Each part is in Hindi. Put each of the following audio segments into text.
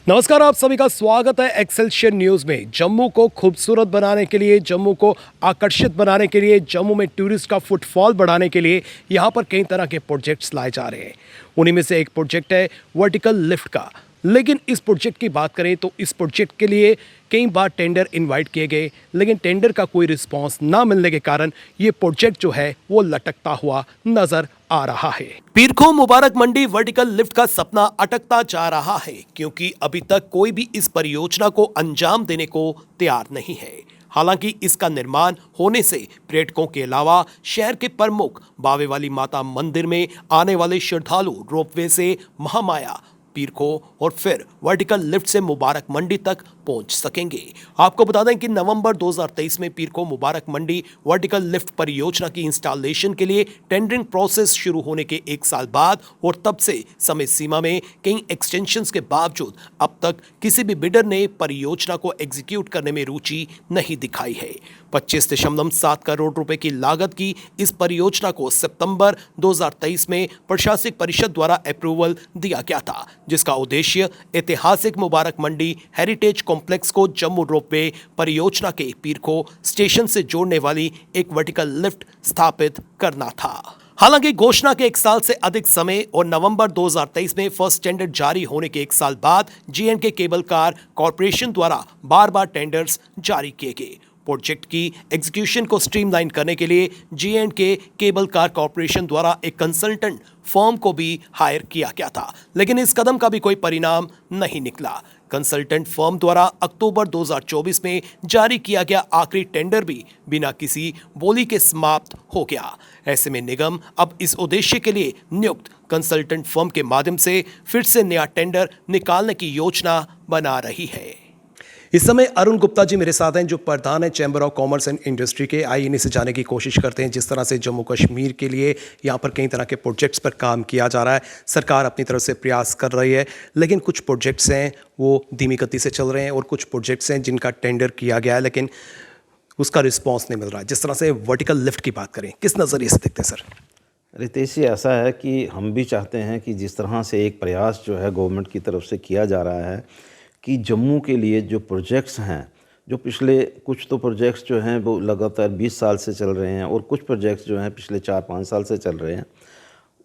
नमस्कार, आप सभी का स्वागत है एक्सेलशियर न्यूज़ में। जम्मू को खूबसूरत बनाने के लिए, जम्मू को आकर्षित बनाने के लिए, जम्मू में टूरिस्ट का फुटफॉल बढ़ाने के लिए यहाँ पर कई तरह के प्रोजेक्ट्स लाए जा रहे हैं। उन्हीं में से एक प्रोजेक्ट है वर्टिकल लिफ्ट का। लेकिन इस प्रोजेक्ट की बात करें तो इस प्रोजेक्ट के लिए कई बार टेंडर इनवाइट किए गए, लेकिन टेंडर का कोई रिस्पांस ना मिलने के कारण ये प्रोजेक्ट जो है वो लटकता हुआ नजर आ रहा है। पीरखो मुबारक मंडी वर्टिकल लिफ्ट का सपना अटकता जा रहा है, क्योंकि अभी तक कोई भी इस परियोजना को अंजाम देने को तैयार नहीं है। हालांकि इसका निर्माण होने से पर्यटकों के अलावा शहर के प्रमुख बावे वाली माता मंदिर में आने वाले श्रद्धालु रोपवे से महामाया, पीरखो और फिर वर्टिकल लिफ्ट से मुबारक मंडी तक पहुंच सकेंगे। आपको बता दें कि नवंबर 2023 में पीरखो मुबारक मंडी वर्टिकल लिफ्ट परियोजना की इंस्टॉलेशन के लिए टेंडरिंग प्रोसेस शुरू होने के 1 साल बाद और तब से समय सीमा में कई एक्सटेंशंस के बावजूद अब तक किसी भी बिडर ने परियोजना को एग्जीक्यूट करने में रुचि नहीं दिखाई है। 25.7 करोड़ रुपए की लागत की इस परियोजना को सितंबर 2023 में प्रशासनिक परिषद द्वारा अप्रूवल दिया गया था, जिसका उद्देश्य ऐतिहासिक मुबारक मंडी हेरिटेज कॉम्प्लेक्स को जम्मू रोपवे परियोजना के पीरखो स्टेशन से जोड़ने वाली एक वर्टिकल लिफ्ट स्थापित करना था। हालांकि घोषणा के 1 साल से अधिक समय और नवंबर 2023 में फर्स्ट टेंडर जारी होने के 1 साल बाद J&K केबल कार कॉरपोरेशन द्वारा बार टेंडर्स जारी किए गए। प्रोजेक्ट की एग्जीक्यूशन को स्ट्रीमलाइन करने के लिए J&K केबल कार कॉरपोरेशन द्वारा एक कंसल्टेंट फर्म को भी हायर किया गया था, लेकिन इस कदम का भी कोई परिणाम नहीं निकला। कंसल्टेंट फर्म द्वारा अक्टूबर 2024 में जारी किया गया आखिरी टेंडर भी बिना किसी बोली के समाप्त हो गया। ऐसे में निगम अब इस उद्देश्य के लिए नियुक्त कंसल्टेंट फर्म के माध्यम से फिर से नया टेंडर निकालने की योजना बना रही है। इस समय अरुण गुप्ता जी मेरे साथ हैं, जो प्रधान है chamber of commerce and industry के। आइए इन्हीं से जानने की कोशिश करते हैं जिस तरह से जम्मू कश्मीर के लिए यहाँ पर कई तरह के प्रोजेक्ट्स पर काम किया जा रहा है। सरकार अपनी तरफ से प्रयास कर रही है, लेकिन कुछ प्रोजेक्ट्स हैं वो धीमी गति से चल रहे हैं और कुछ प्रोजेक्ट्स हैं जिनका टेंडर किया गया है लेकिन उसका रिस्पॉन्स नहीं मिल रहा है। जिस तरह से वर्टिकल लिफ्ट की बात करें, किस नज़रिए से देखते हैं सर? रितेश जी, ऐसा है कि हम भी चाहते हैं कि जिस तरह से एक प्रयास जो है गवर्नमेंट की तरफ से किया जा रहा है कि जम्मू के लिए जो प्रोजेक्ट्स हैं, जो पिछले कुछ तो प्रोजेक्ट्स जो हैं वो लगातार 20 साल से चल रहे हैं और कुछ प्रोजेक्ट्स जो हैं पिछले 4-5 साल से चल रहे हैं,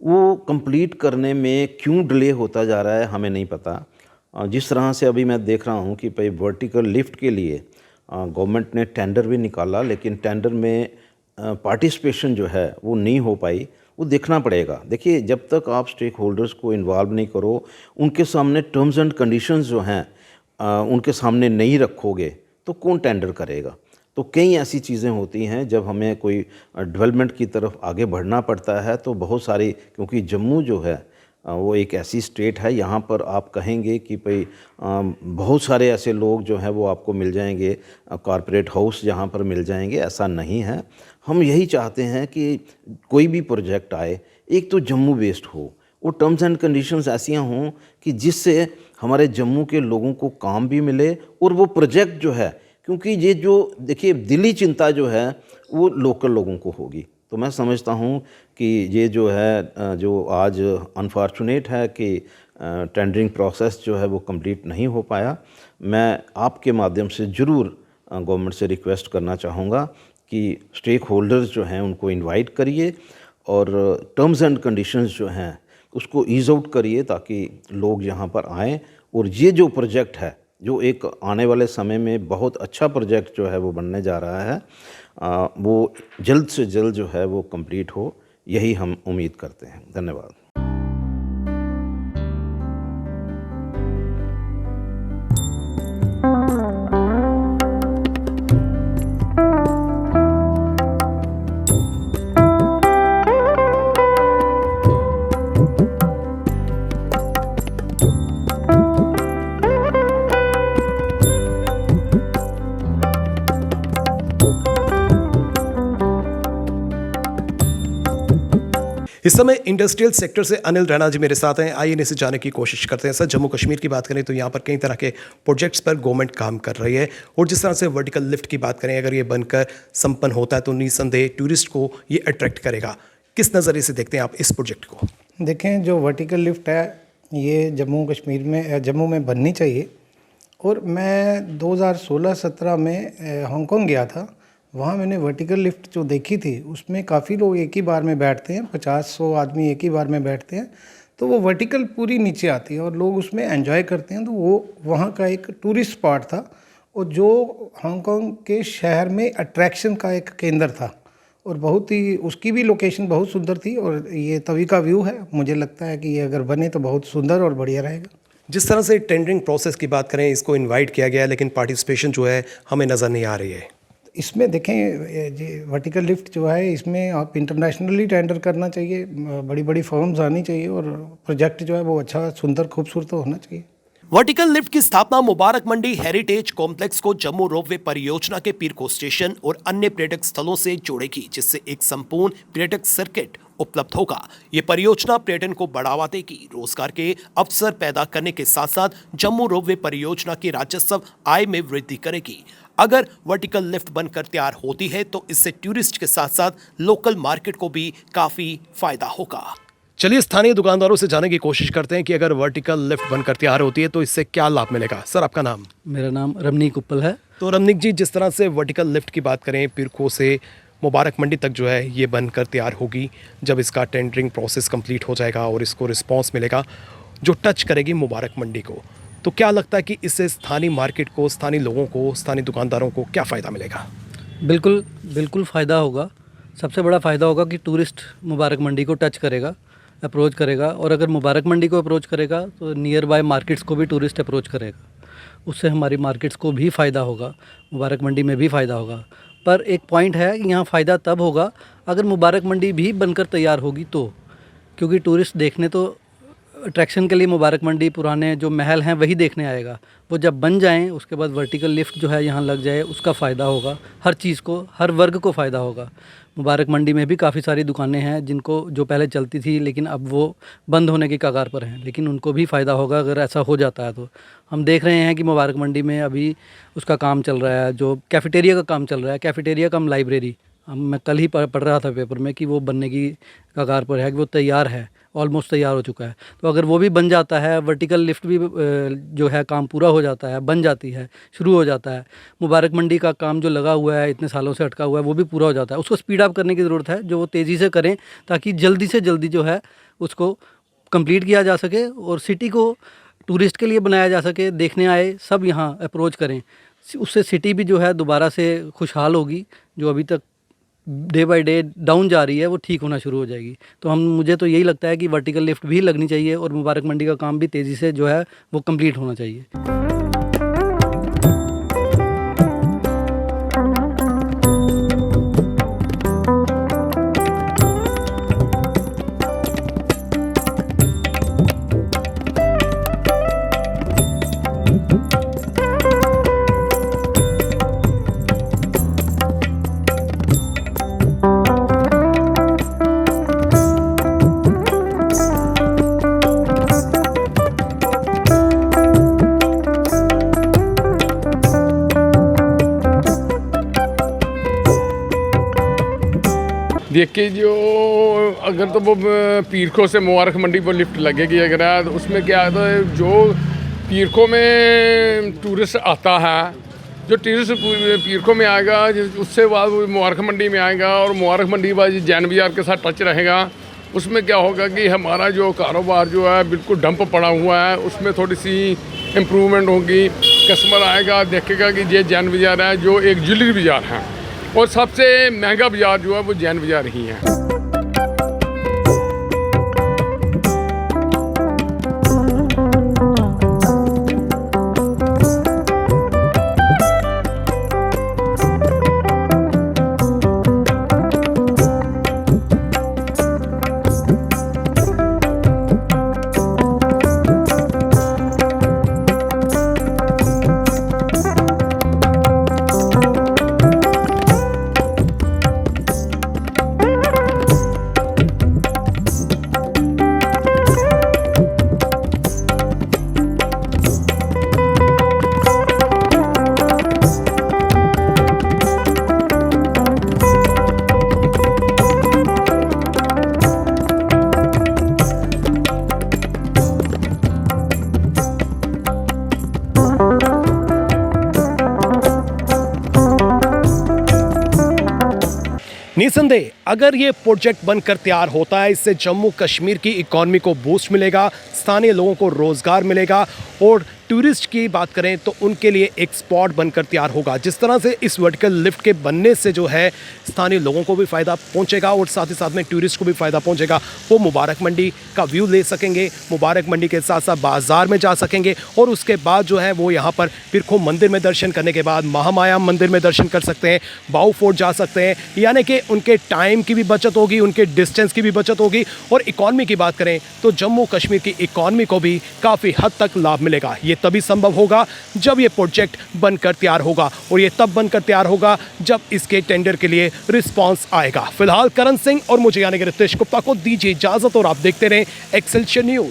वो कंप्लीट करने में क्यों डिले होता जा रहा है हमें नहीं पता। जिस तरह से अभी मैं देख रहा हूँ कि भाई वर्टिकल लिफ्ट के लिए गवर्नमेंट ने टेंडर भी निकाला, लेकिन टेंडर में पार्टिसिपेशन जो है वो नहीं हो पाई। वो देखना पड़ेगा। देखिए, जब तक आप स्टेक होल्डर्स को इन्वॉल्व नहीं करो, उनके सामने टर्म्स एंड कंडीशंस जो हैं उनके सामने नहीं रखोगे तो कौन टेंडर करेगा। तो कई ऐसी चीज़ें होती हैं जब हमें कोई डेवलपमेंट की तरफ आगे बढ़ना पड़ता है तो बहुत सारी, क्योंकि जम्मू जो है वो एक ऐसी स्टेट है, यहाँ पर आप कहेंगे कि भाई बहुत सारे ऐसे लोग जो हैं वो आपको मिल जाएंगे, कॉरपोरेट हाउस जहाँ पर मिल जाएंगे, ऐसा नहीं है। हम यही चाहते हैं कि कोई भी प्रोजेक्ट आए, एक तो जम्मू बेस्ड हो, वो टर्म्स एंड कंडीशंस ऐसी हों कि जिससे हमारे जम्मू के लोगों को काम भी मिले और वो प्रोजेक्ट जो है, क्योंकि ये जो देखिए दिली चिंता जो है वो लोकल लोगों को होगी। तो मैं समझता हूँ कि ये जो है जो आज अनफॉर्चुनेट है कि टेंडरिंग प्रोसेस जो है वो कंप्लीट नहीं हो पाया। मैं आपके माध्यम से ज़रूर गवर्नमेंट से रिक्वेस्ट करना चाहूँगा कि स्टेक होल्डर्स जो हैं उनको इनवाइट करिए और टर्म्स एंड कंडीशंस जो हैं उसको ईज़ आउट करिए ताकि लोग यहाँ पर आएँ और ये जो प्रोजेक्ट है, जो एक आने वाले समय में बहुत अच्छा प्रोजेक्ट जो है वो बनने जा रहा है, वो जल्द से जल्द जो है वो कंप्लीट हो, यही हम उम्मीद करते हैं। धन्यवाद। इस समय इंडस्ट्रियल सेक्टर से अनिल रैना जी मेरे साथ हैं। आइए इनसे जाने की कोशिश करते हैं। सर, जम्मू कश्मीर की बात करें तो यहाँ पर कई तरह के प्रोजेक्ट्स पर गवर्नमेंट काम कर रही है, और जिस तरह से वर्टिकल लिफ्ट की बात करें, अगर ये बनकर संपन्न होता है तो निस्संदेह टूरिस्ट को ये अट्रैक्ट करेगा। किस नज़रिए से देखते हैं आप इस प्रोजेक्ट को? देखें, जो वर्टिकल लिफ्ट है ये जम्मू में बननी चाहिए। और मैं 2016-17 में हांगकांग गया था। वहाँ मैंने वर्टिकल लिफ्ट जो देखी थी उसमें काफ़ी लोग एक ही बार में बैठते हैं, 50-100 आदमी एक ही बार में बैठते हैं। तो वो वर्टिकल पूरी नीचे आती है और लोग उसमें एंजॉय करते हैं। तो वो वहाँ का एक टूरिस्ट स्पॉट था, और जो हांगकांग के शहर में अट्रैक्शन का एक केंद्र था, और बहुत ही उसकी भी लोकेशन बहुत सुंदर थी। और ये तवी का व्यू है, मुझे लगता है कि ये अगर बने तो बहुत सुंदर और बढ़िया रहेगा। जिस तरह से टेंडरिंग प्रोसेस की बात करें, इसको इनवाइट किया गया है, लेकिन पार्टिसिपेशन जो है हमें नज़र नहीं आ रही है। इसमें देखें, वर्टिकल लिफ्ट जो है इसमें आप इंटरनेशनली टेंडर करना चाहिए, बड़ी बड़ी फर्म्स आनी चाहिए, और प्रोजेक्ट जो है वो अच्छा, सुंदर, खूबसूरत होना चाहिए। वर्टिकल लिफ्ट की स्थापना मुबारक मंडी हेरिटेज कॉम्प्लेक्स को जम्मू रोपवे परियोजना के पीरको स्टेशन और अन्य पर्यटक स्थलों से जोड़ेगी, जिससे एक संपूर्ण पर्यटक सर्किट उपलब्ध होगा। ये परियोजना पर्यटन को बढ़ावा देगी, रोजगार के अवसर पैदा करने के साथ साथ जम्मू रोपवे परियोजना की राजस्व आय में वृद्धि करेगी। अगर वर्टिकल लिफ्ट बनकर तैयार होती है तो इससे टूरिस्ट के साथ साथ लोकल मार्केट को भी काफी फायदा होगा। चलिए स्थानीय दुकानदारों से जानने की कोशिश करते हैं कि अगर वर्टिकल लिफ्ट बनकर तैयार होती है तो इससे क्या लाभ मिलेगा। सर, आपका नाम? मेरा नाम रमनीक उप्पल है। तो रमनीक जी, जिस तरह से वर्टिकल लिफ्ट की बात करें, पीरको से मुबारक मंडी तक जो है ये बनकर तैयार होगी, जब इसका टेंडरिंग प्रोसेस कंप्लीट हो जाएगा और इसको रिस्पांस मिलेगा जो टच करेगी मुबारक मंडी को, तो क्या लगता है कि इससे स्थानीय मार्केट को, स्थानीय लोगों को, स्थानीय दुकानदारों को क्या फ़ायदा मिलेगा? बिल्कुल फ़ायदा होगा। सबसे बड़ा फ़ायदा होगा कि टूरिस्ट मुबारक मंडी को टच करेगा, अप्रोच करेगा, और अगर मुबारक मंडी को अप्रोच करेगा तो नियर बाय मार्केट्स को भी टूरिस्ट अप्रोच करेगा। उससे हमारी मार्केट्स को भी फ़ायदा होगा, मुबारक मंडी में भी फ़ायदा होगा। पर एक पॉइंट है कि यहाँ फ़ायदा तब होगा अगर मुबारक मंडी भी बनकर तैयार होगी तो, क्योंकि टूरिस्ट देखने तो अट्रैक्शन के लिए मुबारक मंडी पुराने जो महल हैं वही देखने आएगा। वो जब बन जाएं उसके बाद वर्टिकल लिफ्ट जो है यहाँ लग जाए, उसका फ़ायदा होगा हर चीज़ को, हर वर्ग को फ़ायदा होगा। मुबारक मंडी में भी काफ़ी सारी दुकानें हैं जिनको जो पहले चलती थी लेकिन अब वो बंद होने की कगार पर हैं, लेकिन उनको भी फ़ायदा होगा अगर ऐसा हो जाता है। तो हम देख रहे हैं कि मुबारक मंडी में अभी उसका काम चल रहा है, जो कैफ़ेटेरिया का काम चल रहा है, कैफ़ेटेरिया कम लाइब्रेरी, मैं कल ही पढ़ रहा था पेपर में कि वो बनने की कगार पर है, कि वो तैयार है, ऑलमोस्ट तैयार हो चुका है। तो अगर वो भी बन जाता है, वर्टिकल लिफ्ट भी जो है काम पूरा हो जाता है, बन जाती है, शुरू हो जाता है, मुबारक मंडी का काम जो लगा हुआ है, इतने सालों से अटका हुआ है, वो भी पूरा हो जाता है। उसको स्पीड अप करने की ज़रूरत है, जो वो तेज़ी से करें ताकि जल्दी से जल्दी जो है उसको कंप्लीट किया जा सके और सिटी को टूरिस्ट के लिए बनाया जा सके, देखने आए सब यहाँ अप्रोच करें। उससे सिटी भी जो है दोबारा से खुशहाल होगी, जो अभी तक डे बाय डे डाउन जा रही है वो ठीक होना शुरू हो जाएगी। तो मुझे तो यही लगता है कि वर्टिकल लिफ्ट भी लगनी चाहिए और मुबारक मंडी का काम भी तेज़ी से जो है वो कंप्लीट होना चाहिए। देख के जो अगर तो वो पीरखो से मुबारक मंडी पर लिफ्ट लगेगी अगर है, तो उसमें क्या है, तो जो पीरखो में टूरिस्ट आता है, जो टूरिस्ट पीरखो में आएगा उससे बाद वो मुबारक मंडी में आएगा, और मुबारक मंडी बाद जैन बाज़ार के साथ टच रहेगा। उसमें क्या होगा कि हमारा जो कारोबार जो है बिल्कुल डंप पड़ा हुआ है, उसमें थोड़ी सी इम्प्रूवमेंट होगी। कस्टमर आएगा, देखेगा कि ये जैन बाज़ार है, जो एक ज्वेलरी बाज़ार है, और सबसे महंगा बाज़ार जो है वो जैन बाज़ार ही है। निसंदेह अगर ये प्रोजेक्ट बनकर तैयार होता है, इससे जम्मू कश्मीर की इकॉनमी को बूस्ट मिलेगा, स्थानीय लोगों को रोज़गार मिलेगा और टूरिस्ट की बात करें तो उनके लिए एक स्पॉट बनकर तैयार होगा। जिस तरह से इस वर्टिकल लिफ्ट के बनने से जो है स्थानीय लोगों को भी फ़ायदा पहुंचेगा और साथ ही साथ में टूरिस्ट को भी फ़ायदा पहुंचेगा। वो मुबारक मंडी का व्यू ले सकेंगे, मुबारक मंडी के साथ साथ बाज़ार में जा सकेंगे और उसके बाद जो है वो यहाँ पर पिरखो मंदिर में दर्शन करने के बाद महामाया मंदिर में दर्शन कर सकते हैं, बाऊ फोर्ट जा सकते हैं। यानी कि उनके टाइम की भी बचत होगी, उनके डिस्टेंस की भी बचत होगी और इकॉनमी की बात करें तो जम्मू कश्मीर की इकॉनमी को भी काफ़ी हद तक लाभ मिलेगा। ये तभी संभव होगा जब ये प्रोजेक्ट बनकर तैयार होगा और ये तब बनकर तैयार होगा जब इसके टेंडर के लिए रिस्पांस आएगा। फिलहाल करण सिंह और मुझे यानी कि रितेश गुप्ता को दीजिए इजाजत और आप देखते रहें एक्सेलशियर न्यूज़।